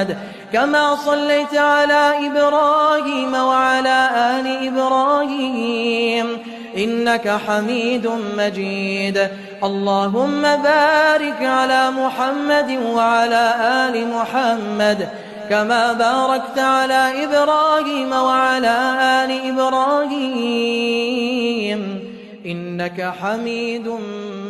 محمد كما صليت على إبراهيم وعلى آل إبراهيم إنك حميد مجيد. اللهم بارك على محمد وعلى آل محمد كما باركت على إبراهيم وعلى آل إبراهيم إنك حميد مجيد.